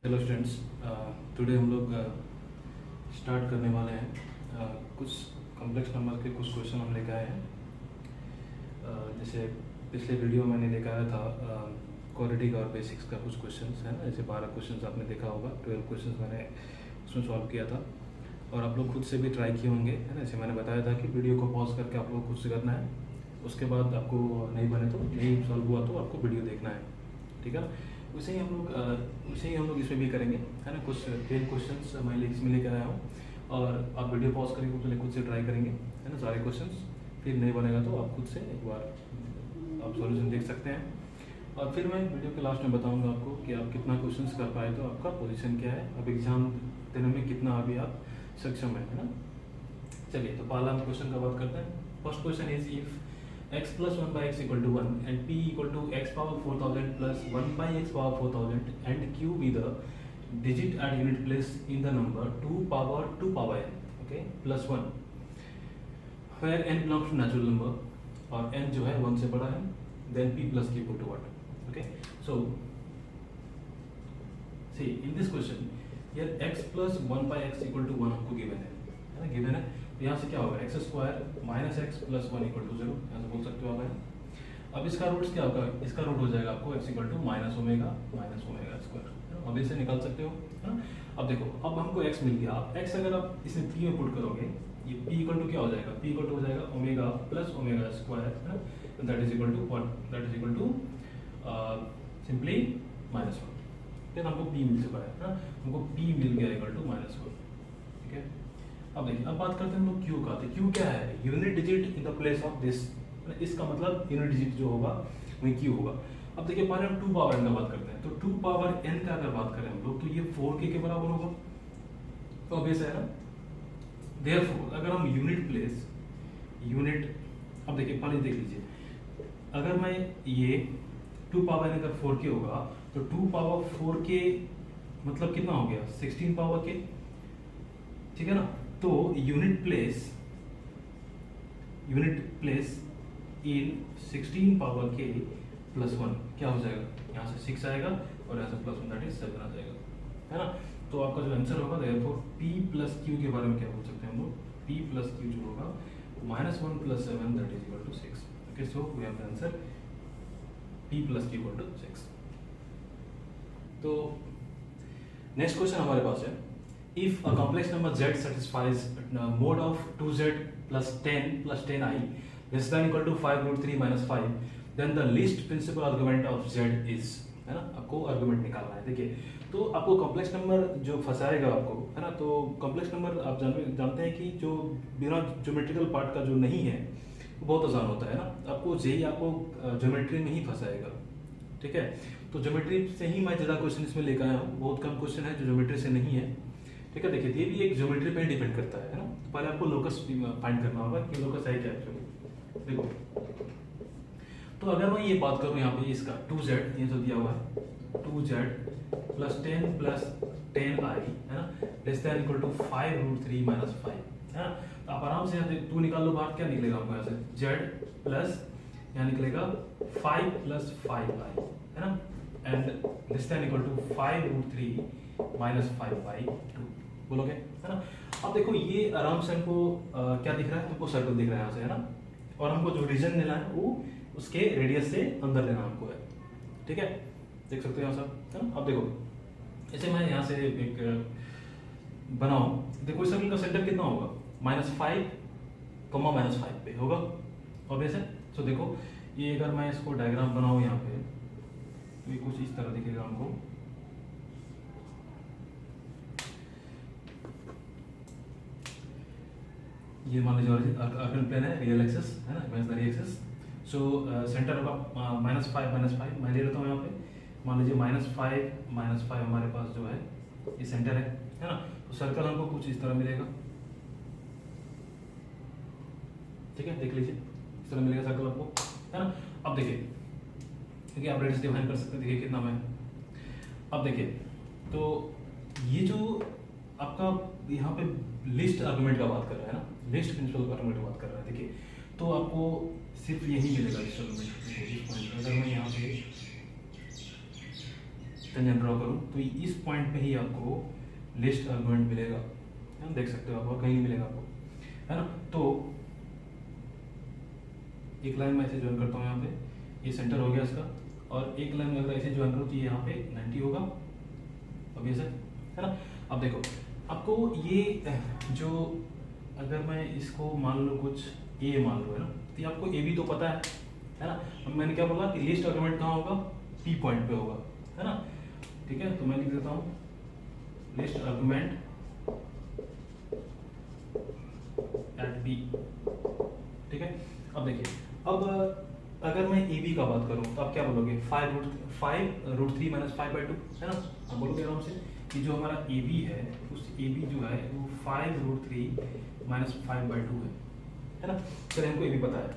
Hello students, today हम लोग start करने वाले हैं। कुछ कॉम्प्लेक्स नंबर के कुछ क्वेश्चन हम लेकर आए हैं। जैसे पिछले वीडियो में मैंने लेकर आया था क्वाड्रेटिक और बेसिक्स का कुछ क्वेश्चंस है ना। जैसे 12 क्वेश्चंस आपने देखा होगा, 12 क्वेश्चंस मैंने उसमें सॉल्व किया था और आप लोग खुद से भी ट्राई किए होंगे, है ना। जैसे मैंने बताया था कि वीडियो को पॉज करके आप लोग खुद से करना है, उसके बाद आपको नहीं बने तो नहीं सॉल्व हुआ तो आपको वीडियो देखना है, ठीक है ना। वैसे ही हम लोग इसमें भी करेंगे, है ना। कुछ 10 क्वेश्चंस मैं इसमें लेकर आया हूँ और आप वीडियो पॉज करके पहले खुद से ट्राई करेंगे, है ना, सारे क्वेश्चंस। फिर नहीं बनेगा तो आप खुद से एक बार आप सॉल्यूशन देख सकते हैं और फिर मैं वीडियो के लास्ट में बताऊंगा आपको कि आप कितना क्वेश्चंस कर पाए, तो आपका पोजीशन क्या है, अब एग्जाम देने में कितना अभी आप सक्षम है ना। चलिए, तो पहला हम क्वेश्चन का बात करते हैं। First question is if x plus 1 by x equal to 1 and p equal to x power 4000 plus 1 by x power 4000 and q be the digit at unit place in the number 2 power n, okay, plus 1 where n belongs to natural number और n जो है 1 से बड़ा है, then p plus q equal to what, okay. So see in this question here x plus 1 by x equal to 1 हमको given है ना, given है। तो यहाँ से क्या होगा, X square minus X plus 1 equal to 0, यहाँ से बोल सकते हो आप। अब इसका रूट्स क्या होगा, इसका रूट हो जाएगा आपको X equal to minus omega square, अब इसे निकाल सकते हो, है ना। अब देखो, अब हमको एक्स मिल गया। अब एक्स अगर आप इसे पी में पुट करोगे, ये पी इक्वल टू क्या हो जाएगा, पी इक्वल टू हो जाएगा ओमेगा प्लस ओमेगा स्क्वायर, है ना। That is equal to what, that is equal to simply minus 1। फिर हमको पी मिल चुका है ना, हमको पी मिल गया इक्वल टू माइनस 1, ठीक है। अब देखिए, अब बात करते हैं हम लोग क्यू का। तो क्यू क्या है, unit digit in the place of this, इसका मतलब यूनिट डिजिट जो होगा वही क्यू होगा। अब देखिए, पहले हम 2 पावर n का बात करते हैं। तो 2 पावर n का अगर बात करें हम लोग, तो ये 4k के बराबर होगा, तो ऑब्वियस है ना। देयरफॉर अगर हम यूनिट अब देखिए, पहले देख लीजिए, अगर मैं ये 2 पावर n अगर 4k होगा तो 2 पावर 4k मतलब कितना हो गया, 16 पावर k, ठीक है ना। तो unit place in 16 power k plus 1 क्या हो जाएगा, यहाँ से 6 आएगा और यहाँ से प्लस 1 दैट इज 7 आ जाएगा, है ना। तो आपका जो आंसर होगा देयरफॉर p प्लस q के बारे में क्या बोल सकते हैं हम लोग, p प्लस q जो होगा -1 plus 7 that is equal to 6, okay. So we have the answer p plus q equal to 6। तो नेक्स्ट क्वेश्चन हमारे पास है, if a complex number z satisfies mode of 2z plus 10i less than equal to 5 root 3 minus 5, then the least principal argument of z is, है ना। आपको argument निकालना है। देखिए, तो आपको कॉम्प्लेक्स नंबर जो फंसाएगा आपको, है ना, तो कॉम्प्लेक्स नंबर आप जानते हैं कि जो बिना ज्योमेट्रिकल पार्ट का जो नहीं है वो बहुत आसान होता है ना। आपको जेई आपको ज्योमेट्री में ही फंसाएगा, ठीक है। तो ज्योमेट्री से ही मैं ज़्यादा क्वेश्चन इसमें लेकर आया हूँ, बहुत कम क्वेश्चन है जो ज्योमेट्री से नहीं है, ठीक है। देखिए, ये भी एक ज्योमेट्री पे डिपेंड करता है ना। तो पहले आपको लोकस फाइंड करना होगा कि लोकस है क्या एक्चुअली। देखो, तो अगर मैं ये बात करूं यहाँ पे इसका 2z, ये जो दिया हुआ है 2z प्लस 10 प्लस 10i, है ना, less than equal to 5 root 3 minus 5, है ना। तो आप आराम से यहाँ 2 निकाल लो बाहर, क्या निकलेगा आपको यहाँ से, z प्लस यहाँ निकलेगा 5 प्लस 5i, है ना, and less than equal to 5 root 3 minus 5/2 बोलोगे, है ना। अब देखो, ये आराम से हमको क्या दिख रहा है, हमको सर्कल दिख रहा है यहाँ से, है ना। और हमको जो रीजन लेना है वो उसके रेडियस से अंदर लेना हमको है, ठीक है। देख सकते हो यहाँ सब, है ना। अब देखो, ऐसे मैं यहाँ से एक बनाऊं, देखो इस सर्कल का सेंटर कितना होगा, -5 पे होगा, ऑब्वियस है। तो देखो, ये अगर मैं इसको डायग्राम बनाऊं यहाँ पे, तो ये कुछ इस तरह दिखेगा हमको। ये मान लीजिए अर्कन प्लेन है, रियल एक्सिस है ना, इमेजिनरी एक्सिस। सो सेंटर होगा -5 मैं ले लेता हूँ यहाँ पे, मान लीजिए -5 हमारे पास जो है ये सेंटर है ना। तो सर्कल हमको कुछ इस तरह मिलेगा, ठीक है, देख लीजिए इस तरह मिलेगा सर्कल आपको, है ना। अब देखिए आप रेडियस डिफाइन कर सकते हैं, देखिए कितना में। अब देखिए, तो ये जो आपका यहाँ पे लिस्ट आर्गुमेंट का बात कर रहा है ना, लिस्ट प्रिंसिपल आर्गुमेंट की बात कर रहा है। देखिए, तो आपको सिर्फ यही मिलेगा इस आर्गुमेंट। अगर मैं यहाँ पे टेंजेंट ड्रॉ करूँ तो इस पॉइंट पे ही आपको लिस्ट आर्गुमेंट मिलेगा, है ना, देख सकते हो आप, और कहीं नहीं मिलेगा आपको, है ना। तो एक लाइन में ऐसे ज्वाइन करता हूँ यहाँ पे, ये सेंटर हो गया इसका, और एक लाइन में अगर ऐसे ज्वाइन करूँ तो ये यहाँ पे 90 होगा, अब ये से, है ना। अब देखो आपको ये जो, अगर मैं इसको मान लूँ कुछ ए मान लूँ, है ना, तो ये आपको ए भी तो पता है ना। अब मैंने क्या बोला कि लिस्ट आर्गुमेंट कहाँ होगा, पी पॉइंट पे होगा, है ना, ठीक है। तो मैं लिख देता हूँ लिस्ट आर्गुमेंट एट बी, ठीक है। अब देखिए, अब अगर मैं ए बी का बात करूँ तो आप क्या बोलोगे, 5√3 माइनस 5/2, है ना। आप बोलोगे आराम से कि जो हमारा ए बी है, उस ए बी जो है वो 5√3 माइनस 5/2 है ना। चलिए हमको ए बी पता है,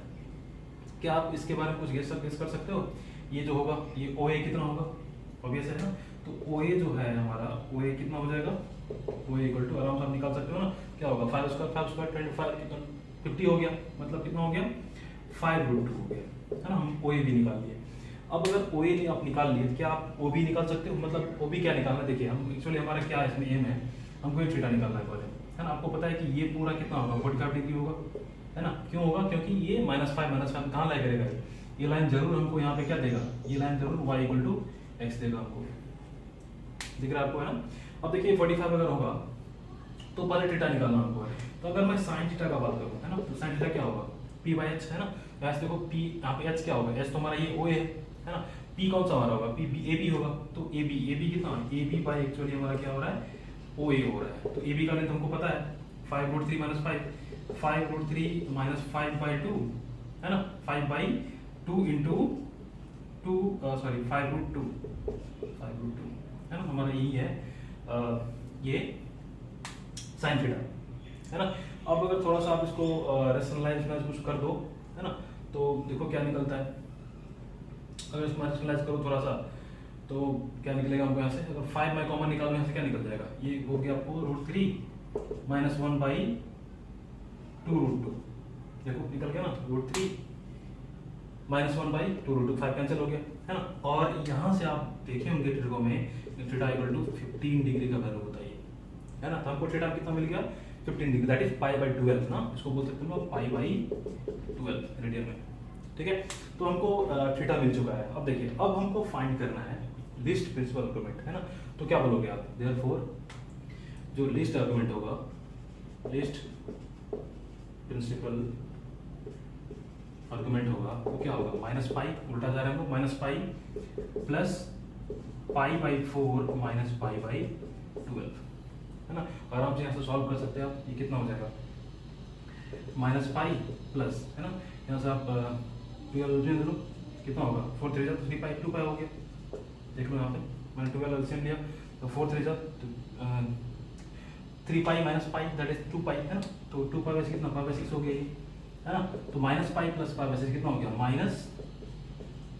क्या आप इसके बारे में कुछ गेस कर सकते हो। ये जो होगा ये ओ ए कितना होगा, ऑब्वियस है ना। तो ओ ए जो है हमारा, ओ ए कितना हो जाएगा, ओ ए इक्वल टू, आराम से आप निकाल सकते हो ना, क्या होगा 5 स्क्वायर 25 50 हो गया, मतलब कितना हो गया 5√2 हो गया, है ना। हम ओ ए भी निकाल लिए। अब अगर ओ ए आप निकाल लिए, क्या आप ओ बी निकाल सकते हो, मतलब ओ बी क्या निकालना है, देखिए हम एक्चुअली हमारा क्या इसमें एम है, हमको एक थीटा निकालना है पहले, है ना। आपको पता है कि ये पूरा कितना होगा 45 डिग्री होगा, है ना। क्यों होगा, क्योंकि ये -5 कहाँ लाई करेगा, ये लाइन जरूर हमको यहाँ पे क्या देगा, ये लाइन जरूर y इक्वल टू एक्स देगा हमको, दिख रहा है आपको, है ना। अब देखिए 45 अगर होगा तो पहले थीटा निकालना हमको है। तो अगर मैं साइन थीटा का बात करूँ, है ना, तो साइन थीटा क्या होगा p/h, है ना। वैसे देखो p यहाँ पे h क्या होगा, h तो हमारा ये o है ना। p कौन सा हमारा होगा, p a b होगा, तो a b कितना, a b बाई एक्चुअली हमारा क्या हो रहा है, o a हो रहा है। तो a b का लेंथ हमको पता है 5√3 माइनस 5√3 माइनस 5/2, है ना, 5/2 इंटू 5√2, है ना, हमारा यही है ये साइन थीटा, है ना। अब अगर थोड़ा सा आप इसको रेशनलाइज में कुछ कर दो, है ना, तो देखो क्या निकलता है। अगर इसको रेशनलाइज करो थोड़ा सा तो क्या निकलेगा हमको यहाँ से, अगर 5 में कॉमन निकालो यहाँ से क्या निकल जाएगा, ये हो गया आपको √3 माइनस 1/2√2, देखो निकल गया ना, √3 माइनस 1/2√2, 5 कैंसिल हो गया, है ना। और यहाँ से आप देखे होंगे ट्रिगो में थीटा इक्वल टू 15 डिग्री का वैल्यू होता है ना। तो हमको थीटा कितना मिल गया 15 डिग्री, दैट इज π/12 ना, इसको बोल सकते हैं π/12 रेडियन में, ठीक है। तो हमको थीटा मिल चुका है। अब देखिए, अब हमको फाइंड करना है लिस्ट प्रिंसिपल आर्गुमेंट, है ना। तो क्या बोलोगे आप, देयरफॉर जो लिस्ट आर्गुमेंट होगा, लिस्ट प्रिंसिपल आर्गुमेंट होगा वो क्या होगा, -π, उल्टा जा रहा है हम लोग, -π प्लस π/4 माइनस π/12, है ना। आराम से यहाँ से सॉल्व कर सकते हैं आप, ये कितना हो जाएगा -π प्लस, है ना, यहाँ से आप 12 लो, कितना होगा 4 3 3π 2π हो गया, देख लो यहाँ पे मैंने 12 एलसीएम लिया, तो 4 3 3π माइनस π दैट इज 2π, है ना। तो 2π वैसे कितना π/6 हो गया ये, है ना। तो -π प्लस π/6 कितना हो गया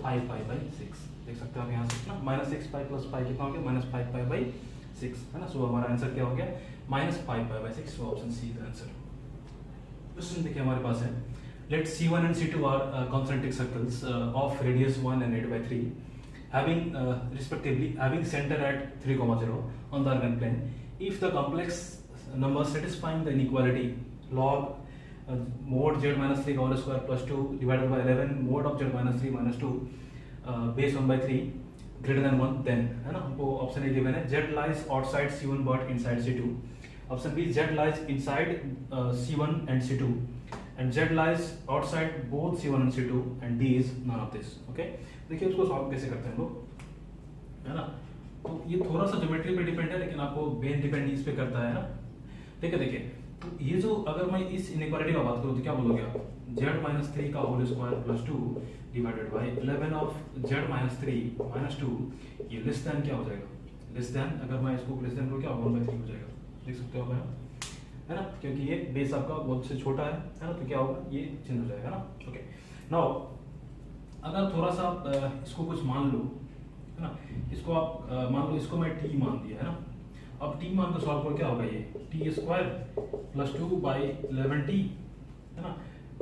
-5π/6, देख सकते हो आप यहाँ से ना, -6π प्लस π कितना हो गया -5π/6, है ना। सो हमारा आंसर क्या हो गया -5π/6, so option C the answer. Question देखिए हमारे पास है, let C1 and C2 are concentric circles of radius 1 and 8/3 having respectively having center at 3,0 on the organ plane. If the complex numbers satisfying the inequality log mod z minus 3 whole square plus 2 divided by 11 mod of z minus 3 minus 2 base 1/3 greater than 1, then, है ना, हमको option A given है z lies outside C1 but inside C2, option B z lies inside C1 and C2 and z lies outside both C1 and C2 and D is none of this, okay। देखिए उसको solve कैसे करते हैं हम लोग, है ना। तो ये थोड़ा सा ज्योमेट्री पे डिपेंड है, लेकिन आपको मेन डिपेंड इस पे करता है ना, ठीक है। देखिए तो ये जो, अगर मैं इस इनइक्वालिटी का बात करूँ तो क्या बोलोगे आप, z माइनस 3 का whole square plus 2 divided by 11 of z minus 3 minus 2, ये लेस देन क्या हो जाएगा, लेस देन, अगर मैं इसको लेस देन को क्या 1/3 हो जाएगा, देख सकते हो आप, है ना, क्योंकि ये बेस आपका बहुत से छोटा है ना, तो क्या होगा ये चेंज हो जाएगा ना, ओके। नाउ अगर थोड़ा सा आप इसको कुछ मान लो, है ना, इसको आप मान लो, इसको मैं t मान दिया, है ना। अब t मान को सॉल्व करो क्या होगा, ये t स्क्वायर प्लस 2/11t, है ना,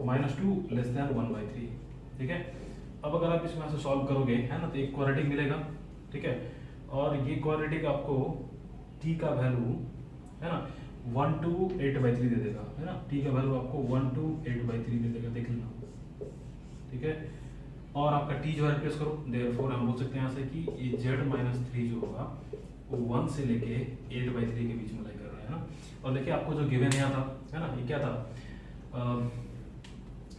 माइनस 2 लेस देन 1/3, ठीक है। अब अगर आप इसमें से सॉल्व करोगे, है ना, तो एक क्वाड्रेटिक मिलेगा, ठीक है। और ये क्वाड्रेटिक आपको t का वैल्यू है ना 1 to 8/3 दे देगा, है ना। t का वैल्यू आपको 1 to 8/3 दे देगा, देख लेना, ठीक है। और आपका t जो है रिप्लेस करो, देयरफॉर हम बोल सकते हैं यहाँ से कि ये z-3 जो होगा वो 1 से लेके 8/3 के बीच में लाई कर रहा है ना। और देखिए आपको जो गिवन यहाँ था, है ना, ये क्या था,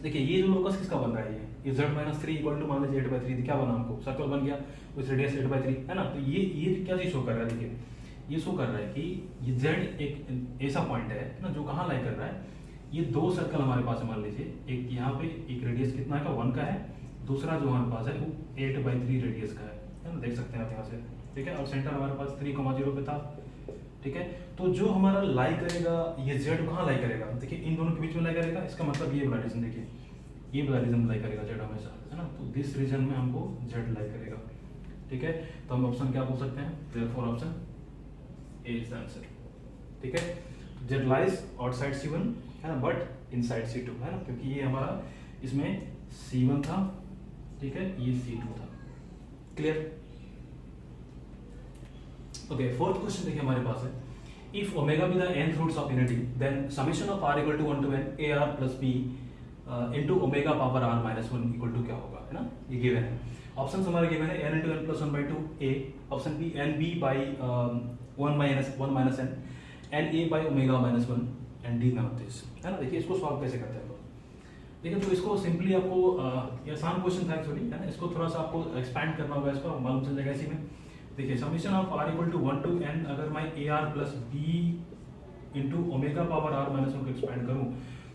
देखिए ये जो लोकस किसका बन रहा है, ये z-3 इक्वल टू मान लीजिए 8/3, क्या बना हमको, सर्कल बन गया विथ रेडियस 8/3, है ना। तो ये क्या चीज शो कर रहा है, देखिए ये शो कर रहा है कि ये z एक ऐसा पॉइंट है ना जो कहाँ लाई कर रहा है, ये दो सर्कल हमारे पास है, मान लीजिए एक यहाँ पे एक रेडियस कितना का 1 का है, दूसरा जो हमारे पास है वो 8/3 रेडियस का है ना, देख सकते हैं आप यहाँ से, ठीक है। और सेंटर हमारे पास 3,0 पे था, ठीक है। तो जो हमारा लाई करेगा ये z कहाँ लाई करेगा, देखिए इन दोनों के बीच में लाई करेगा, इसका मतलब ये वाला रीजन, देखिए ये वाला रीजन लाई करेगा z हमेशा, है ना। तो दिस रीजन में हमको z लाई करेगा, ठीक है। तो हम ऑप्शन क्या बोल सकते हैं, therefore option A is the answer, ठीक है। z लाइज आउटसाइड C1, है ना, बट इनसाइड C2, है ना, क्योंकि ये हमारा इसमें C1 था, ठीक है, ये C2 था, क्लियर। ओके, फोर्थ क्वेश्चन देखिए हमारे पास है, if omega be the nth roots of unity then summation of r equal to 1 to n ar plus b into omega power r minus 1 equal to क्या होगा, है ना, ये गिवन है। ऑप्शंस हमारे गिवन है n into n plus 1/2 a, option B n b by 1 minus n, n a by omega minus 1 and d not this, है ना। देखिए इसको सॉल्व कैसे करते हैं हम लोग, देखिए तो इसको सिंपली आपको ये आसान क्वेश्चन था एक्चुअली, है ना, इसको थोड़ा सा आपको एक्सपैंड करना होगा, इसको मालूम चल जाएगा इसी में। देखिए summation of r equal to 1 to n, अगर मैं ar plus b into omega power r minus 1 को एक्सपैंड करूं,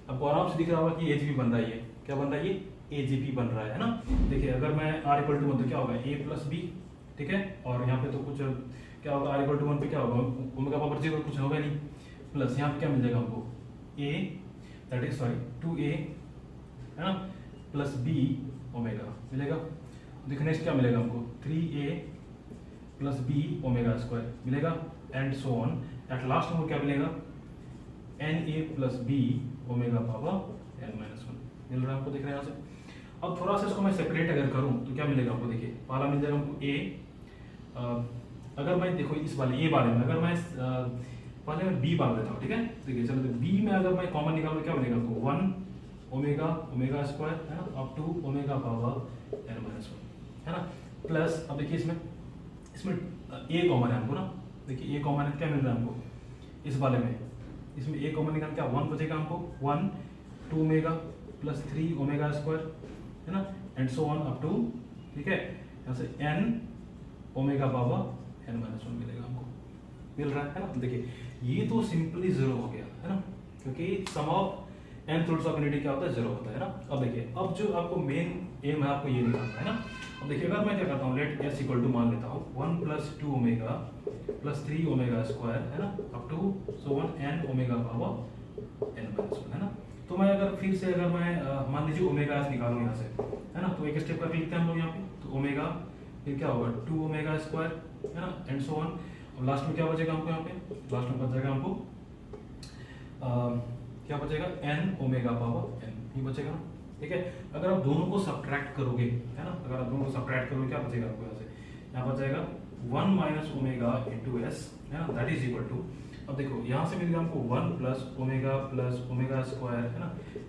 आपको आराम से दिख रहा होगा कि एजीपी बन रहा है, ये क्या बन रहा है, ये एजीपी बन रहा है ना। देखिए अगर मैं r इक्वल टू 1 तो क्या होगा a प्लस b, ठीक है, और यहाँ पे तो कुछ क्या होगा, r इक्वल टू 1 पे क्या होगा, ओमेगा पावर 0 कुछ होगा नहीं, प्लस यहाँ पे क्या मिल जाएगा हमको a that is sorry 2a, है ना, प्लस b ओमेगा मिलेगा। देखिए नेक्स्ट क्या मिलेगा हमको 3a plus b omega square मिलेगा, and so on. At last हमको क्या मिलेगा na plus b omega power n minus 1 मिल रहा है आपको, दिख रहा है यहाँ से। अब थोड़ा सा इसको मैं सेपरेट अगर करूँ तो क्या मिलेगा हमको, देखिए पहला मिल जाएगा हमको a, अगर मैं देखो इस वाले a बारे में अगर मैं पहले मैं b मान लेता हूँ, ठीक है। देखिए चलो तो b में अगर मैं कॉमन निकालूँ क्या मिलेगा हमको 1 ओमेगा स्क्वायर, है ना, up to omega power n minus 1, है ना, प्लस अब देखिए इसमें a कॉमन है हमको ना, देखिए a कॉमन है, क्या मिल रहा है हमको इस वाले में, इसमें a कॉमन निकाल क्या 1 बचेगा हमको 1 2 ओमेगा प्लस 3 ओमेगा स्क्वायर, है ना, and so on up to, ठीक है, यहाँ से n omega power n minus 1 मिलेगा हमको, मिल रहा है ना। देखिए ये तो सिंपली जीरो हो गया, है ना, क्योंकि sum of nth roots of unity क्या होता है, जीरो होता है ना। अब देखिए अब जो आपको मेन एम है आपको ये निकालना है ना। अब देखिए अगर मैं क्या करता हूँ, लेट s इक्वल टू मान लेता हूँ 1 plus 2 omega plus 3 omega square, है ना, up to so 1 n omega power n minus 1, है ना। तो मैं अगर फिर से अगर मैं मान लीजिए ओमेगा s निकालूँ यहाँ से, है ना, तो एक स्टेप करके लिखते हैं हम लोग यहाँ पे, तो ओमेगा फिर क्या होगा 2 ओमेगा स्क्वायर, है ना, एंड सो ऑन। अब लास्ट में क्या बचेगा हमको, यहाँ पे लास्ट में बच जाएगा हमको क्या बचेगा n ओमेगा पावर n, ये बचेगा ना, ठीक है। अगर आप दोनों को सब्ट्रैक्ट करोगे, है ना, अगर आप दोनों को सब्ट्रैक्ट करोगे क्या बचेगा आपको, यहाँ से यहाँ बच जाएगा 1 माइनस ओमेगा इंटू s, है ना, दैट इज इक्वल टू, अब देखो यहाँ से मिलेगा हमको 1 प्लस ओमेगा स्क्वायर, है ना,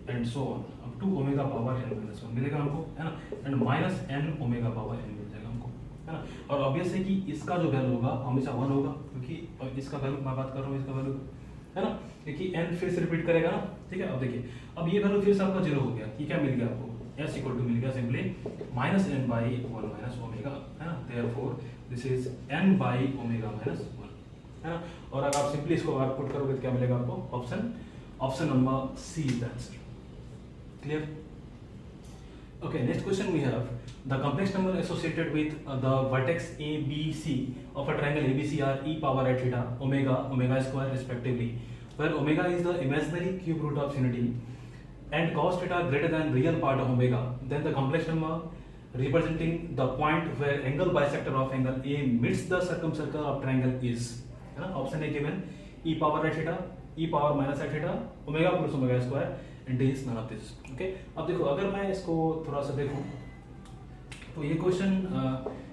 and so on up to omega power n minus 1 मिलेगा हमको, है ना, and minus n omega power n मिल जाएगा हमको, है ना। और ऑब्वियस है कि इसका जो वैल्यू होगा हमेशा 1 होगा, क्योंकि इसका वैल्यू मैं बात कर रहा हूँ, इसका वैल्यू, है ना, देखिए n फिर से रिपीट करेगा ना, ठीक है। अब देखिए अब ये वैल्यू फिर से आपका जीरो हो गया, ये क्या मिल गया आपको, s इक्वल टू मिल गया simply minus n by 1 minus omega, है ना, therefore this is n by omega minus 1, है ना। और अगर आप सिंपली इसको बाहर पुट करोगे तो क्या मिलेगा आपको, option number C is the answer, clear. Okay, next question we have the complex number associated with the vertex ABC of a triangle ABC are e power at theta, omega square respectively, where omega is the imaginary cube root of unity and cos theta greater than real part of omega. Then the complex number representing the point where angle bisector of angle A meets the circumcircle of triangle is, है ना, option A given e power at theta, e power minus at theta, omega plus omega square and d is none of this. Okay, अब देखो अगर मैं इसको थोड़ा सा देखूं तो ये question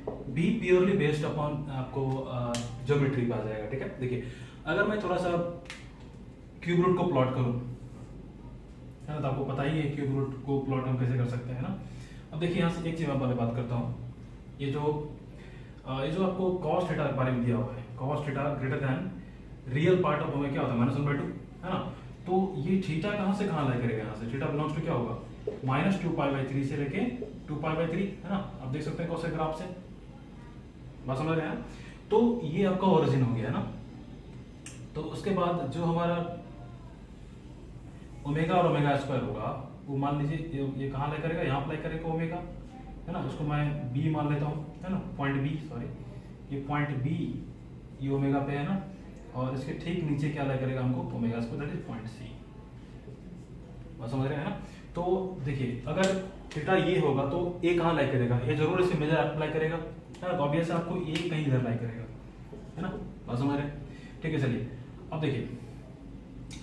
B purely based upon आपको ज्योमेट्री पे आ जाएगा, ठीक है। देखिए अगर मैं थोड़ा सा क्यूब रूट को प्लॉट करूं, है ना, तो आपको पता ही है क्यूब रूट को प्लॉट हम कैसे कर सकते हैं ना। अब देखिए यहाँ से एक चीज मैं पहले बात करता हूँ, ये जो आपको cos थीटा के बारे में दिया हुआ है, cos theta greater than real part of omega क्या होता है -1/2, है ना। तो ये थीटा कहाँ से कहाँ लाई करेगा, यहाँ से थीटा बिलोंग्स टू क्या होगा -2π/3 से लेके 2π/3, है ना। आप देख सकते हैं कौन से ग्राफ से, बात समझ रहे हैं। तो ये आपका ओरिजिन हो गया है ना। तो उसके बाद जो हमारा ओमेगा और ओमेगा स्क्वायर होगा वो मान लीजिए ये कहाँ लाई करेगा, यहाँ अप्लाई करेगा ओमेगा, है ना। उसको मैं बी मान लेता हूँ, है ना, पॉइंट बी, सॉरी ये पॉइंट बी ये ओमेगा पे है ना, और इसके ठीक नीचे क्या लाई करेगा हमको omega square, that is point C. बात समझ रहे हैं ना। तो देखिए अगर थीटा ये होगा तो ए कहाँ लाई करेगा, ये जरूर इसे मेजर अप्लाई करेगा, है ना। तो ऑब्वियस आपको ए कहीं इधर लाई करेगा, है ना। बात समझ रहे हैं, ठीक है। चलिए अब देखिए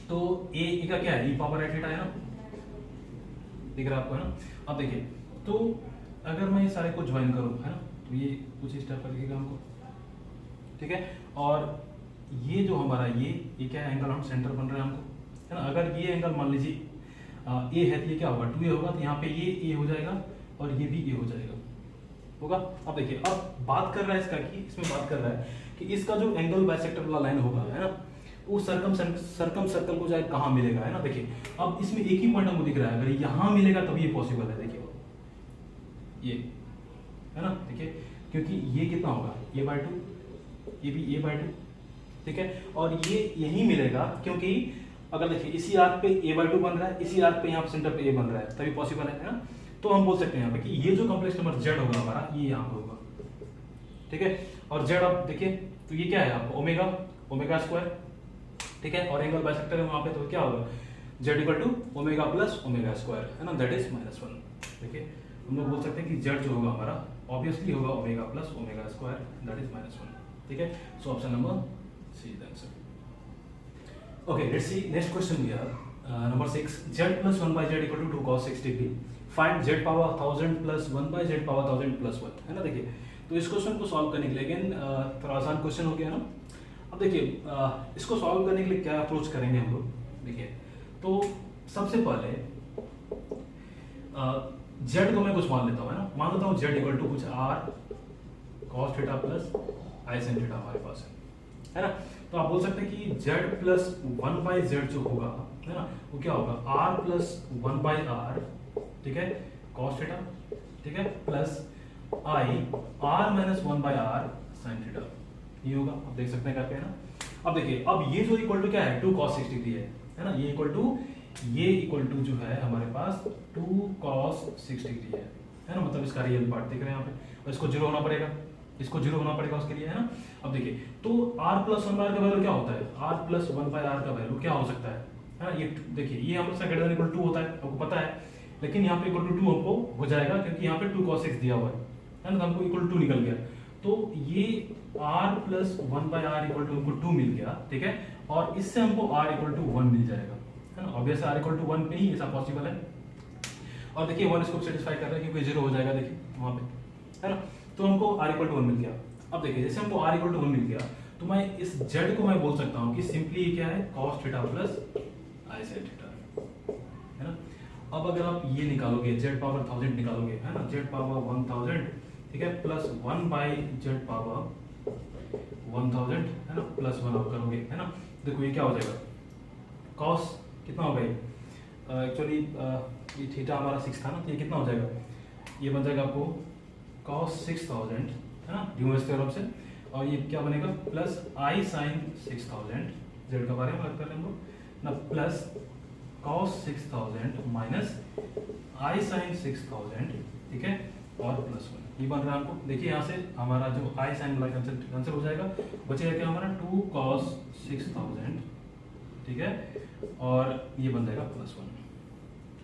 तो ए का क्या है, ई पावर आई थीटा है ना, दिख रहा है आपको, है ना। अब देखिए तो अगर मैं ये सारे को ज्वाइन करूं, है ना, तो ये कुछ इस टाइप का दिखेगा हमको, ठीक है। और ये जो हमारा ये क्या एंगल हम सेंटर बन रहा है हमको, है ना। अगर ये एंगल मान लीजिए ए है तो ये क्या होगा 2a होगा, तो यहाँ पे ये ए हो जाएगा और ये भी ए हो जाएगा होगा। अब देखिए अब बात कर रहा है इसका कि इसमें बात कर रहा है कि इसका जो एंगल बाइसेक्टर वाला लाइन होगा, है ना, वो सर्कम सर्कल को जाए कहाँ मिलेगा, है ना। देखिए अब इसमें एक ही पॉइंट हमको दिख रहा है, अगर यहाँ मिलेगा तभी ये पॉसिबल है। देखिए ये, है ना, देखिए क्योंकि ये कितना होगा a/2, ये भी a/2, ठीक है। और ये यही मिलेगा क्योंकि अगर देखिए इसी आर्क पे a/2 बन रहा है, इसी आर्क पे यहाँ पे सेंटर पे a बन रहा है, तभी पॉसिबल है ना। तो हम बोल सकते हैं यहाँ पे कि ये जो कॉम्प्लेक्स नंबर z होगा हमारा, ये यहाँ पे होगा, ठीक है। और z अब देखिए तो ये क्या है आपको ओमेगा स्क्वायर, ठीक है। और एंगल बाइसेक्टर है वहां पे, तो क्या होगा z = omega plus omega square, है ना, दैट इज -1। देखिए हम लोग बोल सकते हैं कि z जो होगा हमारा ऑब्वियसली होगा omega plus omega square, that is -1, ठीक है। So option number C is the answer. Okay, let's see next question here. Number 6, z plus 1/z = 2 cos 60°. Find z power 1000 plus 1/z power 1000 plus 1, है ना। देखिए तो इस question को solve करने के लिए अगेन थोड़ा आसान क्वेश्चन हो गया ना। अब देखिए इसको सॉल्व करने के लिए क्या अप्रोच करेंगे हम लोग, देखिए तो सबसे पहले z को मैं कुछ मान लेता हूँ, है ना। मान लेता हूँ z = कुछ r cos theta plus i sin theta हमारे पास है ना। तो आप बोल सकते हैं कि z प्लस 1/z जो होगा, है ना, वो क्या होगा r प्लस 1/r, ठीक है, cos थीटा, ठीक है, plus i r minus 1/r sin theta, ये होगा। आप देख सकते हैं करके, है ना। अब देखिए अब ये जो इक्वल टू क्या है 2 cos 60 है ना। ये इक्वल टू जो है हमारे पास 2 cos 60 है ना। मतलब इसका रियल पार्ट दिख रहे हैं यहाँ पे, और इसको 0 होना पड़ेगा, इसको 0 होना पड़ेगा उसके लिए, है ना। अब देखिए तो r प्लस 1/r का वैल्यू क्या होता है, r प्लस 1/r का वैल्यू क्या हो सकता है ना। ये देखिए ये हमेशा ग्रेटर देन इक्वल 2 होता है, आपको पता है, लेकिन यहाँ पे इक्वल टू 2 हमको हो जाएगा क्योंकि यहाँ पे 2 cos 6 दिया हुआ है ना, तो हमको इक्वल 2 निकल गया। तो ये r plus 1/r equal to हमको 2 मिल गया, ठीक है। और इससे हमको r इक्वल टू 1 मिल जाएगा, है ना। ऑब्वियसली r इक्वल टू 1 पे ही ऐसा पॉसिबल है। और देखिए 1 इसको सेटिस्फाई कर रहा है क्योंकि 0 हो जाएगा, देखिए वहाँ पे, है ना। तो हमको r इक्वल टू 1 मिल गया। अब देखिए जैसे हमको r इक्वल टू 1 मिल गया तो मैं इस z को मैं बोल सकता हूँ कि सिंपली ये क्या है cos theta plus i sin theta, है ना। अब अगर आप ये निकालोगे z पावर 1000 निकालोगे, है ना, z पावर 1000, ठीक है, प्लस 1/z पावर 1000, है ना, प्लस 1 आप करोगे, है ना। देखो ये क्या हो जाएगा cos कितना हो गया, एक्चुअली ये थीटा हमारा 6 था ना, तो ये कितना हो जाएगा, ये बन जाएगा आपको cos 6000, है ना, ड्यूमेस थ्योरम से। और ये क्या बनेगा प्लस i sin 6000, z का बारे में बात कर रहे हैं हम लोग ना, plus cos 6000 minus i sin 6000, ठीक है, और प्लस 1 ये बन रहा है हमको। देखिए यहाँ से हमारा जो i sin वाला कैंसिल हो जाएगा, बचेगा क्या हमारा 2 cos 6000, ठीक है, और ये बन जाएगा प्लस 1,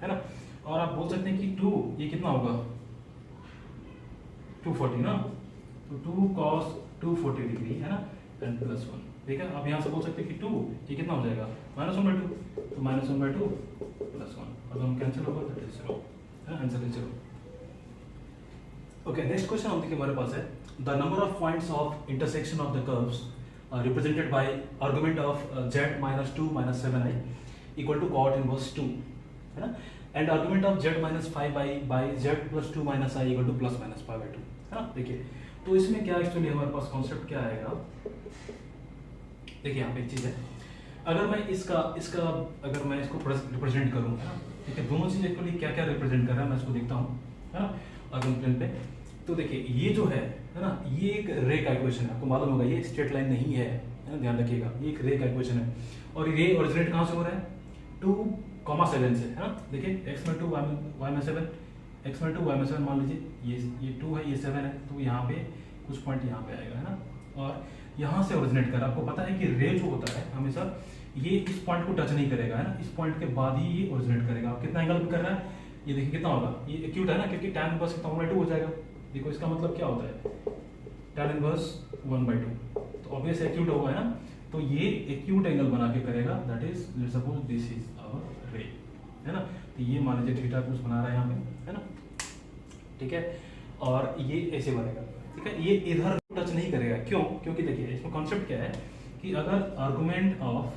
है ना। और आप बोल सकते हैं कि 2 ये कितना होगा 240 ना, तो 2 cos 240 डिग्री, है ना, एंड प्लस 1, ठीक है। आप यहाँ से बोल सकते हैं कि 2 ये कितना हो जाएगा -1/2, तो -1/2 प्लस 1, अब हम कैंसिल होगा दैट इज 0, है ना, answer is 0। Okay next question हम देखिए हमारे पास है the number of points of intersection of the curves represented by argument of z minus 2 minus 7i equal to cot inverse 2, है ना, and argument of z minus 5i by z plus 2 minus i equal to plus minus 5/2, है ना। देखिए तो इसमें क्या actually हमारे पास concept क्या आएगा, देखिए यहाँ पे एक चीज़ है, अगर मैं इसका अगर मैं इसको रिप्रेजेंट करूँ, है ना, ठीक है, दोनों चीज़ एक्चुअली क्या क्या रिप्रेजेंट कर रहा है मैं इसको देखता हूँ, है ना, अगर प्लेन पे। तो देखिए ये जो है ना, ये एक रे का इक्वेशन है, आपको मालूम होगा ये स्ट्रेट लाइन नहीं है ना, ध्यान रखिएगा, ये एक रे का इक्वेशन है और ये रे ओरिजिनेट कहाँ से हो रहा है, 2,7 से, है ना। देखिए x में 2 y में 7, x में 2 y में 7 मान लीजिए, ये 2 है, ये 7 है, तो यहाँ पे कुछ पॉइंट यहाँ पे आएगा, है ना, और यहाँ से ओरिजिनेट कर, आपको पता है कि रे जो होता है हमेशा ये इस पॉइंट को टच नहीं करेगा, है ना, इस पॉइंट के बाद ही ये ओरिजिनेट करेगा। आप कितना एंगल कर रहा है, ये देखिए कितना होगा, ये एक्यूट है ना, क्योंकि tan इनवर्स कितना 1/2 हो जाएगा। देखो इसका मतलब क्या होता है, tan इनवर्स 1/2, तो ऑब्वियस एक्यूट होगा, है ना, तो ये एक्यूट एंगल बना के करेगा, that is let's suppose this is our ray, है ना, तो ये मान लीजिए थीटा कुछ बना रहा है यहाँ पे, है ना, ठीक है, और ये ऐसे बनेगा, ठीक है, ये इधर टच नहीं करेगा, क्यों, क्योंकि देखिए इसमें कॉन्सेप्ट क्या है कि अगर argument of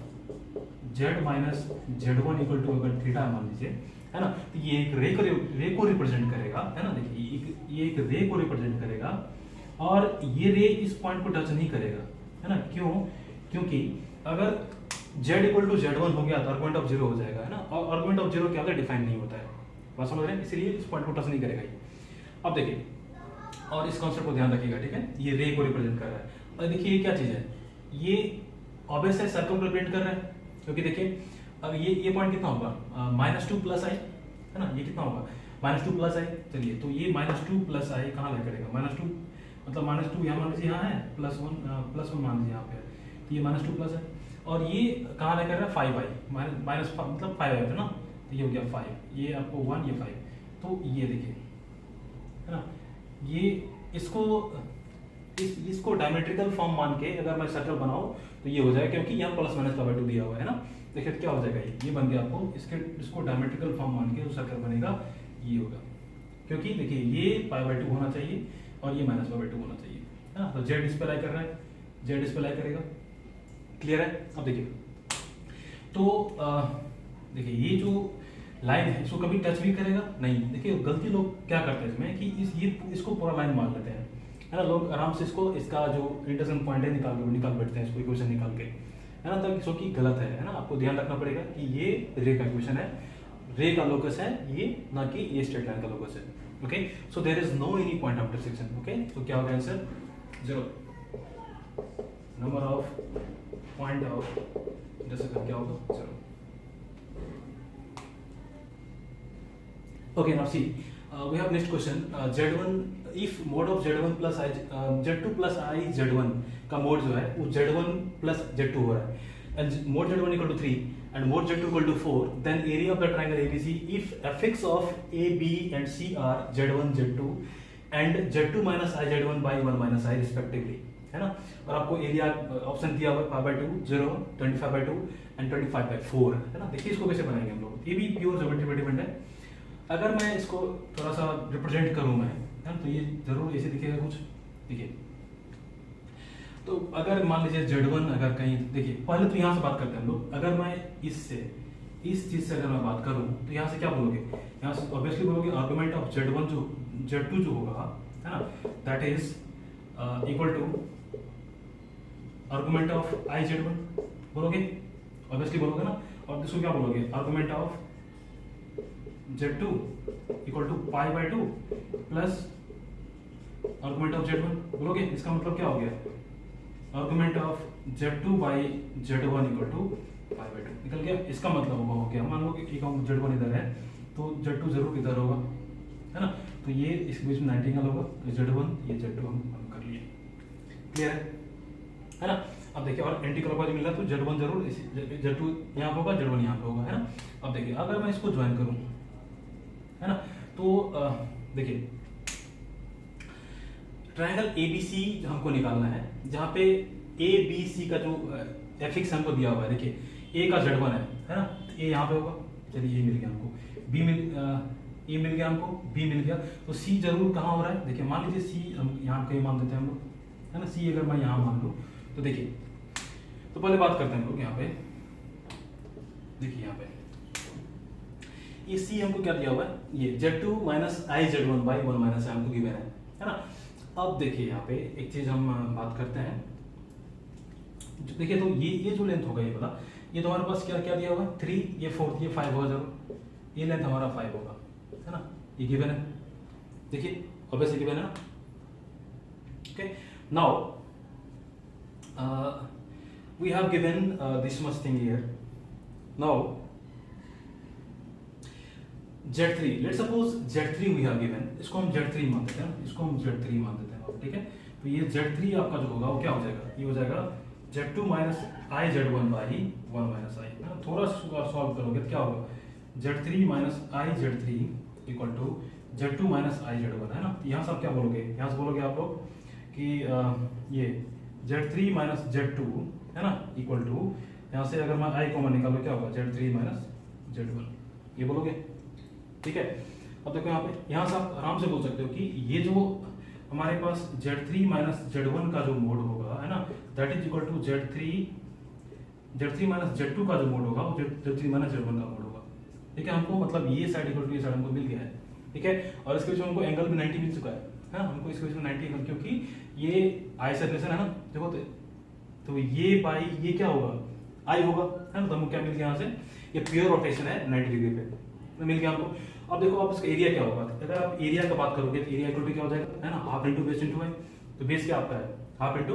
z minus z1 equal to अगर थीटा मान लीजिए, है ना, तो ये एक रे को रिप्रेजेंट करेगा, है ना, देखिए ये एक रे को रिप्रेजेंट करेगा और ये रे इस पॉइंट को टच नहीं करेगा, है ना, क्यों, क्योंकि अगर z इक्वल टू z1 हो गया तो आर्गुमेंट ऑफ 0 हो जाएगा, है ना, और आर्गुमेंट ऑफ 0 क्या होता है, डिफाइन नहीं होता है, बात समझ रहे हैं, इसलिए इस पॉइंट को टच नहीं करेगा ये। अब देखिए और इस कॉन्सेप्ट को ध्यान रखिएगा, ठीक है, ये रे को रिप्रेजेंट कर रहा है, और देखिए ये क्या चीज है, ये ऑब्वियस है सर्कल को रिप्रेजेंट कर रहा है, क्योंकि देखिए अब ये पॉइंट कितना होगा, -2 प्लस आई, है ना, ये कितना होगा -2 प्लस आई, चलिए तो ये -2 प्लस आई कहाँ ला करेगा, -2 मतलब -2 यहाँ मान लीजिए यहाँ है, +1 मान लीजिए यहाँ पे, तो ये -2 प्लस है, और ये कहाँ ला कर रहा है 5i माइनस मतलब 5i है ना, तो ये हो गया 5, ये आपको 1 ये 5, तो ये देखिए, है ना, ये इसको डायमेट्रिकल फॉर्म मान के अगर मैं सर्कल बनाऊं तो ये हो जाएगा, क्योंकि यहाँ प्लस माइनस का वैल्यू दिया हुआ है ना, देखिए क्या हो जाएगा, ये बन गया आपको, इसको डायमेट्रिकल फॉर्म मान के जो सर्कल बनेगा ये होगा, क्योंकि देखिए ये π/2 होना चाहिए और ये -π/2 होना चाहिए, है ना, तो z इस पे लाई कर रहा है, z इस पे लाई करेगा, क्लियर है। अब देखिए तो देखिए ये जो लाइन है इसको कभी टच भी करेगा नहीं, देखिए गलती लोग क्या करते हैं इसमें कि इसको पूरा लाइन मान लेते हैं, है ना, लोग आराम से इसका जो इंटरसेक्शन पॉइंट है निकाल बैठते हैं, इसको इक्वेशन निकाल के, है ना, तो जो कि गलत है ना, आपको ध्यान रखना पड़ेगा कि ये रे का इक्वेशन है, रे का लोकस है ये, ना कि ये स्ट्रेट लाइन का लोकस है, okay, so there is no any point of intersection, okay, तो क्या होगा answer 0, number of point of intersection क्या होगा 0। Okay, now see, we have next question. Z1 if mode of Z1 plus I Z2 plus I Z1 का mode जो है वो Z1 plus Z2 हो रहा है, and mode Z1 equal to 3 and mode Z2 equal to 4, then area of the triangle ABC if fx of A, B and C are Z1 Z2 and Z2 minus I Z1 by 1 minus I respectively, है ना, और आपको area option दिया हुआ है 5/2, 0, 25/2 and 25/4, है ना। देखिए इसको कैसे बनाएंगे हम लोग, ये भी प्योर ज्योमेट्री पे डिपेंड है। अगर मैं इसको थोड़ा सा रिप्रेजेंट करूं मैं, है तो ये जरूर ऐसे दिखेगा कुछ, देखिए तो अगर मान लीजिए Z1 अगर कहीं, देखिए पहले तो यहाँ से बात करते हैं हम लोग, अगर मैं इस चीज से अगर मैं बात करूं तो यहाँ से क्या बोलोगे, यहाँ से ऑब्वियसली बोलोगे आर्गुमेंट ऑफ Z1 जो Z2 जो होगा, है ना, that is equal to argument of I Z1 बोलोगे, ऑब्वियसली बोलोगे ना, और इसको क्या बोलोगे argument of Z2 equal to π/2 plus argument of Z1 बोलोगे, इसका मतलब क्या हो गया argument of Z2 by Z1 equal to π/2 निकल गया, इसका मतलब हो गया, मान लो कि Z1 इधर है तो Z2 जरूर इधर होगा, है ना, तो ये इस बीच में 90 होगा, तो Z1 ये Z2 हम कर लिए, क्लियर है ना। अब देखिए और एंटी क्लॉकवाइज मिल रहा है तो Z1 जरूर Z2 यहाँ पे होगा, Z1 यहाँ पे होगा, है ना। अब देखिए अगर मैं इसको ज्वाइन करूँ, है ना, तो देखिए ट्रायंगल ABC हमको निकालना है, जहाँ पे ABC का जो fx हमको दिया हुआ है, देखिए A का Z1 है ना, A यहाँ पे होगा, चलिए ये मिल गया हमको, B मिल ए मिल गया हमको, बी मिल गया, तो सी जरूर कहाँ हो रहा है, देखिए मान लीजिए सी हम यहाँ कहीं मान देते हैं हम लोग, है ना, सी अगर मैं यहाँ मान लूँ तो देखिए, तो पहले बात करते हैं हम लोग यहाँ पे, देखिए यहाँ पे ये सी हमको क्या दिया हुआ है, ये Z2 minus i Z1 by 1 minus हमको गिवन है ना। अब देखिए यहाँ पे एक चीज हम बात करते हैं, देखिए तो ये जो लेंथ होगा ये वाला, ये तो हमारे पास क्या क्या दिया हुआ है 3, ये 4, ये 5 होगा जरूर, ये लेंथ हमारा 5 होगा, है ना, ये गिवन है, देखिए ऑब्वियसली गिवन है ना। Okay, now we have given this much thing here. Now Z3, let's suppose Z3 we have given, इसको हम Z3 मान देते हैं, इसको हम Z3 मान देते हैं, ठीक है। तो ये Z3 आपका जो होगा वो क्या हो जाएगा, ये हो जाएगा Z2 minus i Z1 by 1 minus i, है ना। थोड़ा सॉल्व करोगे तो क्या होगा, Z3 minus i Z3 equal to Z2 minus i Z1, है ना। यहाँ से आप क्या बोलोगे, यहाँ से बोलोगे आप लोग कि ये Z3 माइनस Z2, है ना, इक्वल टू, यहाँ से अगर मैं आई कॉमन निकालो क्या होगा, Z3 माइनस Z1, ये बोलोगे, ठीक है। अब देखो यहाँ पे, यहाँ से आप आराम से बोल सकते हो कि ये जो हमारे पास Z3 माइनस Z1 का जो मोड होगा, है ना, that is equal to Z3 minus Z2 का जो मोड होगा वो Z3 माइनस Z1 का मोड होगा, ठीक है। हमको मतलब ये साइड इक्वल टू ये साइड हमको मिल गया है, ठीक है। और इसके बीच में हमको एंगल भी 90 मिल चुका है ना, हमको इसके बीच में 90 एंगल, क्योंकि ये आई सेपरेशन है ना, देखो तो ये बाई ये क्या होगा, आई होगा, है ना। तो हमको क्या मिल गया यहाँ से, ये प्योर रोटेशन है 90 डिग्री पे मिल गया हमको। अब देखो आप इसका एरिया क्या होगा, अगर आप एरिया का बात करोगे तो एरिया इक्वल टू क्या हो जाएगा, है ना, half into base into height. तो बेस क्या आपका है, half into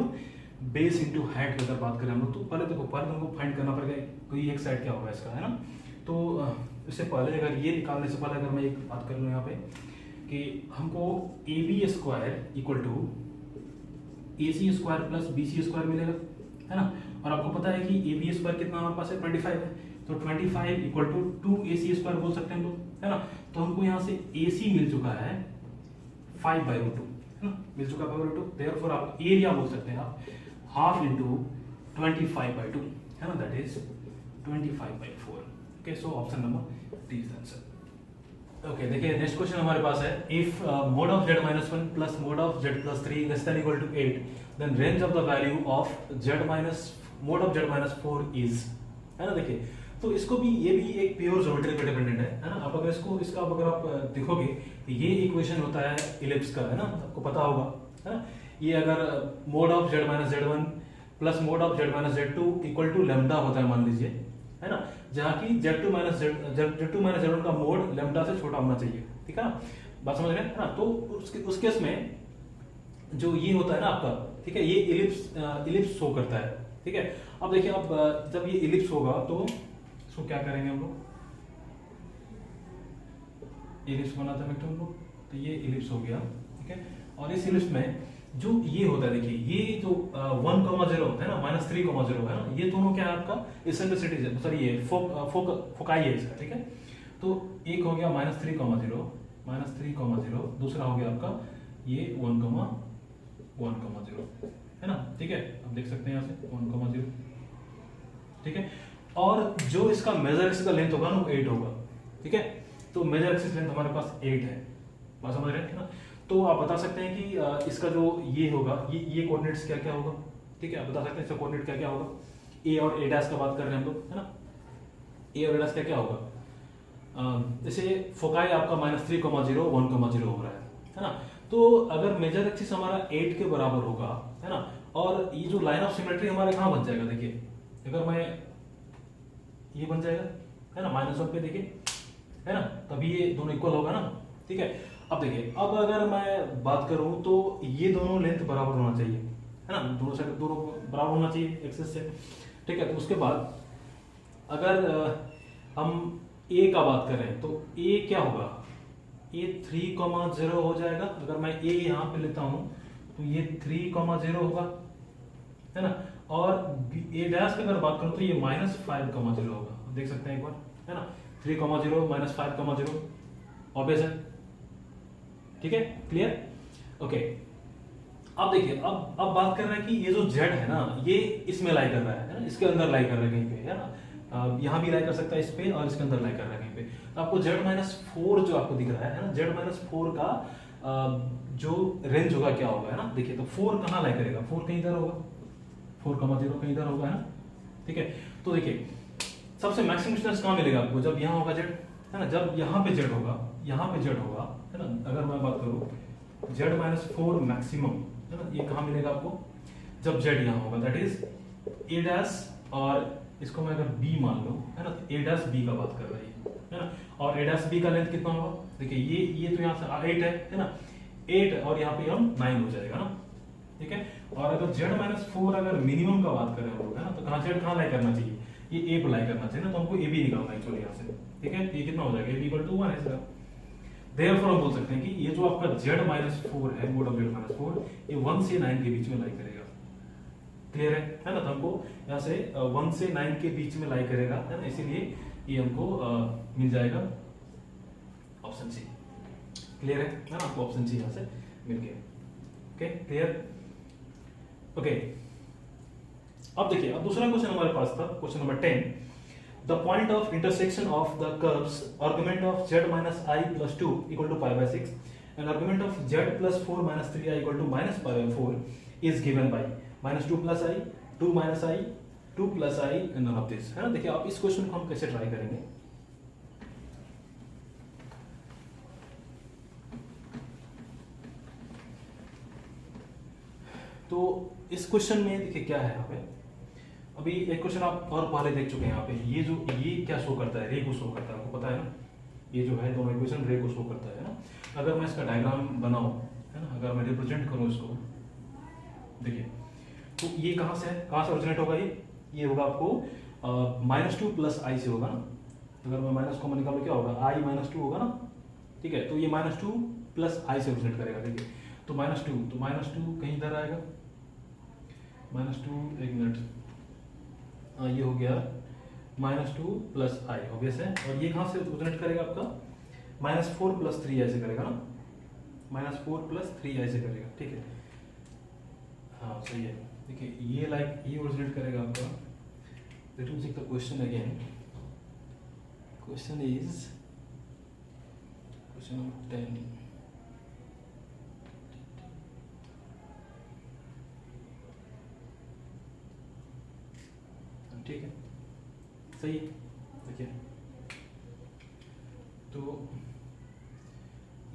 base into height की अगर बात करें हम लोग, तो पहले देखो पहले तुमको फाइंड करना पड़ेगा कोई एक साइड क्या होगा इसका, है ना। तो इससे पहले अगर ये निकालने से पहले अगर मैं एक बात कर लूँ यहाँ पे कि हमको A B square equal to A C square plus B C square मिलेगा, है ना। और आपको पता है कि ए बी स्क्वायर कितना हमारे पास है 25 है, तो 25 इक्वल टू 2ac स्क्वायर बोल सकते हैं हम लोग, है ना। तो हमको यहाँ से ac मिल चुका है 5/2, है ना, मिल चुका है 5/2। देयरफॉर आप एरिया बोल सकते हैं आप हाफ इंटू 25/2, है ना, that is 25/4। Okay, so option number D is answer. Okay, देखिए नेक्स्ट क्वेश्चन हमारे पास है, if mod of z-1 plus mod of z+3 less than equal to 8, then range of the value of mod of z-4 is, है ना। देखिए तो इसको भी, ये भी एक प्योर ज्योमेट्री पे डिपेंडेंट है ना। आप अगर इसका अगर आप देखोगे ये इक्वेशन होता है इलिप्स का, है ना, आपको पता होगा, है ना। ये अगर mod of z-1 plus mod of z-2 equal to lambda होता है मान लीजिए, है ना, जहाँ की Z2 माइनस Z1 का मोड लैम्डा से छोटा होना चाहिए, ठीक है ना, बात समझ रहे हैं ना। तो उस केस में जो ये होता है ना आपका, ठीक है, ये इलिप्स शो करता है, ठीक है। अब देखिए अब जब ये इलिप्स होगा तो इसको क्या करेंगे हम लोग, इलिप्स बनाते हैं हम लोग, तो ये इलिप्स हो गया, ठीक है। और इस इलिप्स में जो ये होता है, देखिए ये जो 1,0 है ना, -3,0 है ना, ये दोनों क्या है आपका इसेंट्रिसिटी है, सॉरी ये फोकाई है इसका, ठीक है। तो एक हो गया -3,0, दूसरा हो गया आपका ये 1,0, है ना, ठीक है। आप देख सकते हैं यहाँ से 1,0, ठीक है। और जो इसका मेजर एक्सिस का लेंथ होगा ना वो 8 होगा, ठीक है। तो मेजर एक्सिस लेंथ हमारे पास 8 है, बात समझ रहे हैं ना। तो आप बता सकते हैं कि इसका जो ये होगा, ये कोऑर्डिनेट्स क्या क्या होगा, ठीक है। आप बता सकते हैं इसका कोऑर्डिनेट क्या क्या होगा, ए और ए डैश का बात कर रहे हैं हम लोग, है ना। ए और ए डैश क्या क्या होगा, जैसे फोकाई आपका -3,0, 1,0 हो रहा है ना। तो अगर मेजर एक्सिस हमारा 8 के बराबर होगा, है ना, और ये जो लाइन ऑफ सिमेट्री हमारे कहाँ बन जाएगा, देखिए अगर मैं ये बन जाएगा, है ना, -1 पे, देखिए, है ना, तभी ये दोनों इक्वल होगा ना, ठीक है। अब देखिए अब अगर मैं बात करूं तो ये दोनों लेंथ बराबर होना चाहिए, है ना, दोनों साइड दोनों बराबर होना चाहिए एक्सिस से, ठीक है। तो उसके बाद अगर हम ए का बात करें तो ए क्या होगा, ये 3,0 हो जाएगा। अगर मैं ए यहाँ पे लेता हूं तो ये 3,0 होगा, है ना। और ए डैश की अगर बात करूं तो ये -5,0 होगा, देख सकते हैं एक बार, है ना, 3,0 -5,0 ऑब्वियस है, ठीक है, क्लियर, ओके। अब देखिए अब बात कर रहे हैं कि ये जो Z है ना ये इसमें लाई कर रहा है ना, इसके अंदर लाई कर रहा है कहीं पे, है ना। यहाँ भी लाई कर सकता है इस पे और इसके अंदर लाई कर रहा है कहीं पे। तो आपको z-4 जो आपको दिख रहा है ना, z-4 का जो रेंज होगा क्या होगा, है ना। देखिए तो 4 कहाँ लाई करेगा, 4 कहीं इधर होगा, 4,0 कहीं इधर होगा, है ना। ठीक है, तो देखिए सबसे मैक्सिमम डिस्टेंस कहाँ मिलेगा आपको, जब यहाँ होगा z, है ना, जब यहाँ पे z होगा, यहाँ पे z होगा, है ना। अगर मैं बात करूँ z-4 मैक्सिमम, है ना, ये कहाँ मिलेगा आपको, जब z यहाँ होगा, दैट इज a' और इसको मैं अगर b मान लूँ, है ना, तो a' का बात कर रहा है ना। और a' का लेंथ कितना होगा, देखिए ये तो यहाँ से 8 है ना, 8 और यहाँ पे हम 9 हो जाएगा ना। ठीक है, और अगर z-4 अगर मिनिमम का बात करें हम लोग, है ना, तो कहाँ z कहाँ लाई करना चाहिए, ये a पे लाई करना चाहिए ना, तो हमको ab निकालना है एक्चुअली यहाँ से। ठीक है, ये कितना हो जाएगा, ab = 1 है इसका। देयरफॉर हम बोल सकते हैं कि ये जो आपका z-4 है, मोड ऑफ z-4, ये 1 से 9 के बीच में लाई करेगा। क्लियर है ना, तो हमको यहाँ से 1 से 9 के बीच में लाई करेगा, है ना, इसीलिए ये हमको मिल जाएगा ऑप्शन सी। क्लियर है ना, आपको ऑप्शन सी यहाँ से मिल गया। Okay, clear. ओके, अब देखिए, अब दूसरा क्वेश्चन हमारे पास था, question number 10। The point of intersection of the curves argument of z - i + 2 = π/6 and argument of z + 4 - 3i = -π/4 is given by -2 + i, 2 - i, 2 + i and none of this, है ना। देखिए आप इस क्वेश्चन को हम कैसे ट्राई करेंगे, तो इस क्वेश्चन में देखिए क्या है यहाँ पे, अभी एक क्वेश्चन आप और पहले देख चुके हैं। यहाँ पे ये क्या शो करता है, रे को शो करता है, आपको पता है ना, ये जो है दोनों इक्वेशन रे को शो करता है ना। अगर मैं इसका डायग्राम बनाऊं, है ना, अगर मैं रिप्रेजेंट करूं इसको, देखिए तो ये कहाँ से है, कहाँ से ओरिजिनेट होगा, ये होगा आपको -2 + i से होगा ना। अगर मैं माइनस कॉमन निकालूं क्या होगा, i - 2 होगा ना। ठीक है, तो ये -2 + i से ओरिजिनेट करेगा। देखिए तो -2 कहीं इधर आएगा, -2, एक मिनट, ये हो गया -2 + i, ऑब्वियस है। और ये कहाँ से ओरिजिनेट करेगा आपका, -4 + 3i से करेगा ना, -4 + 3i से करेगा। ठीक है, हाँ सही है। देखिए ये ओरिजिनेट करेगा आपका। Let me check the question again. Question is question number 10। ठीक है, सही है। देखिए तो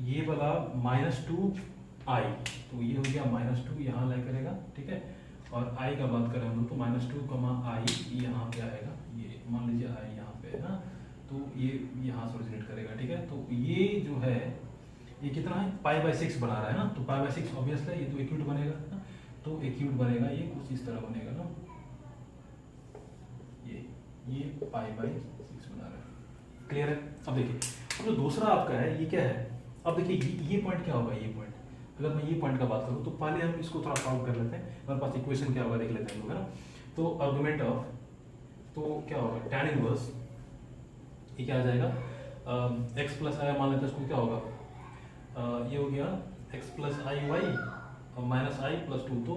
ये वाला -2i, तो ये हो गया -2 यहाँ लाई करेगा। ठीक है, और i का बात करें हम लोग तो -2, i यहाँ पे आएगा, ये मान लीजिए i यहाँ पे है ना, तो ये यहाँ से ओरिजिनेट करेगा। ठीक है, तो ये जो है ये कितना है, π/6 बना रहा है ना, तो π/6 ऑब्वियसली ये तो एक्यूट बनेगा ना, तो एक्यूट बनेगा, ये कुछ इस तरह बनेगा ना, ये π/6 बना रहा है। क्लियर है। अब देखिए, अब जो दूसरा आपका है ये क्या है, अब देखिए ये पॉइंट क्या होगा, ये पॉइंट, अगर मैं ये पॉइंट का बात करूँ तो पहले हम इसको थोड़ा सॉल्व कर लेते हैं, हमारे पास इक्वेशन क्या होगा देख लेते हैं हम लोग, है ना। तो आर्गुमेंट ऑफ, तो क्या होगा, tan इनवर्स, ये क्या आ जाएगा, x + i मान लेते हैं इसको, क्या होगा, ये हो गया x + i y और -i + 2, तो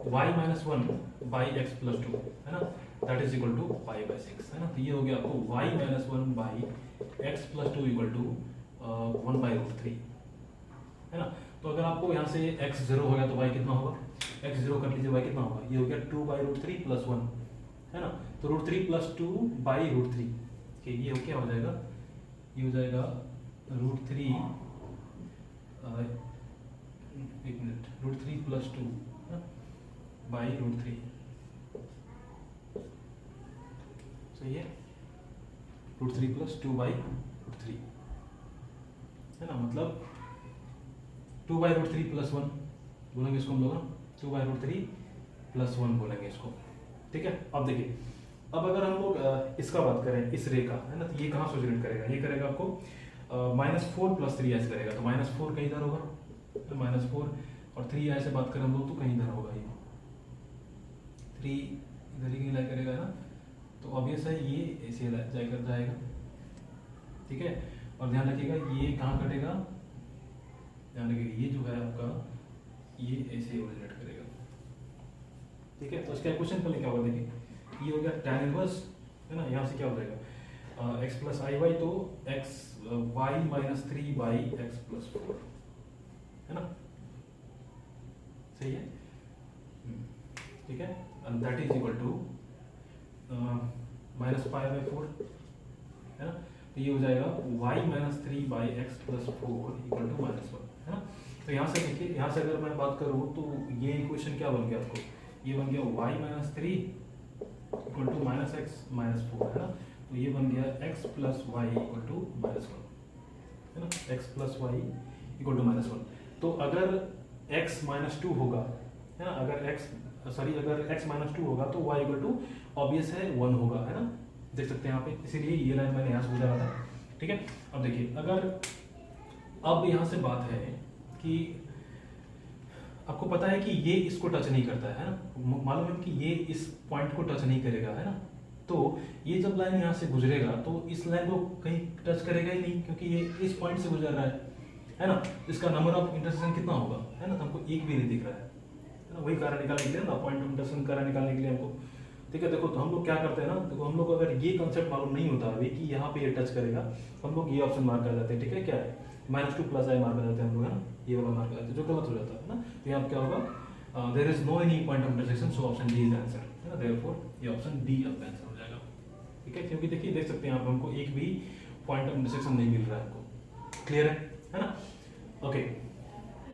y - 1/x + 2, है ना, दैट इज इक्वल टू π/6, है ना। तो ये हो गया आपको y - 1/x + 2 = 1/√3, है ना। तो अगर आपको यहाँ से x 0 हो गया तो y कितना होगा, x 0 कर लीजिए, y कितना होगा, ये हो गया 2/√3 + 1, है ना। तो √3 + 2/√3, ये हो क्या हो जाएगा, ये हो जाएगा √3, एक मिनट, √3 + 2/√3, सही है, √3 + 2/√3, है ना, मतलब 2/√3 + 1 बोलेंगे इसको हम लोग, 2/√3 + 1 बोलेंगे इसको। ठीक है, अब देखिए, अब अगर हम लोग इसका बात करें, इस रे का, है ना, तो ये कहाँ से ओरिजिनेट करेगा, ये करेगा आपको -4 + 3i करेगा, तो -4 कहीं इधर होगा, तो -4 और 3i से बात करें हम लोग तो कहीं इधर होगा, ये 3 इधर ही कहीं लाई करेगा ना, तो ऑब्वियस है ये ऐसे जाकर जाएगा। ठीक है, और ध्यान रखिएगा ये कहाँ कटेगा, ध्यान रखिएगा ये जो है आपका, ये ऐसे ओरिजिनेट करेगा। ठीक है, तो इसका क्वेश्चन पहले क्या होगा देखिए, ये हो गया tan इनवर्स है ना, यहाँ से क्या हो जाएगा x प्लस आई वाई, तो x y minus 3 by X plus 4 है ना, सही है, ठीक है, and that is equal to minus pi by 4 है ना, तो ये हो जाएगा y minus 3 by X plus 4 equal to -1 है ना। तो यहाँ से देखिए, यहाँ से अगर मैं बात करूँ तो ये इक्वेशन क्या बन गया आपको, ये बन गया y minus 3 equal to minus X minus 4 है ना, तो ये बन गया x plus Y equal to -1 है ना, x plus Y equal to -1। तो अगर x माइनस 2 होगा है ना, अगर x माइनस 2 होगा तो y इक्वल टू ऑब्वियस है 1 होगा है ना, देख सकते हैं यहाँ पे, इसीलिए ये लाइन मैंने यहाँ से गुजारा था, ठीक है। अब देखिए, अगर अब यहाँ से बात है कि आपको पता है कि ये इसको टच नहीं करता है ना, मालूम है कि ये इस पॉइंट को टच नहीं करेगा है ना, तो ये जब लाइन यहाँ से गुजरेगा तो इस लाइन को कहीं टच करेगा ही नहीं, क्योंकि ये इस पॉइंट से गुजर रहा है ना, इसका नंबर ऑफ इंटरसेक्शन कितना होगा है ना, हमको एक भी नहीं दिख रहा है ना, वही कारण निकालने के लिए ना, पॉइंट ऑफ इंटरसेक्शन कारण निकालने के लिए हमको, ठीक है। देखो, तो हम लोग क्या करते हैं ना, देखो हम लोग को अगर ये कंसेप्ट मालूम नहीं होता अभी कि यहाँ पे ये टच करेगा, तो हम लोग ये ऑप्शन मार्क कर जाते हैं, ठीक है, क्या है -2 प्लस आई मार्क कर जाते हैं हम लोग है ना, ये वाला मार्क कर जाते हैं, जो गलत हो जाता है ना। तो यहाँ क्या होगा, there is no any point of intersection, so option D is answer है ना, देयरफॉर ये ऑप्शन डी आपका आंसर हो जाएगा, ठीक है, क्योंकि देखिए देख सकते हैं आप, हमको एक भी पॉइंट ऑफ इंटरसेक्शन नहीं मिल रहा है हमको, क्लियर है ना, ओके।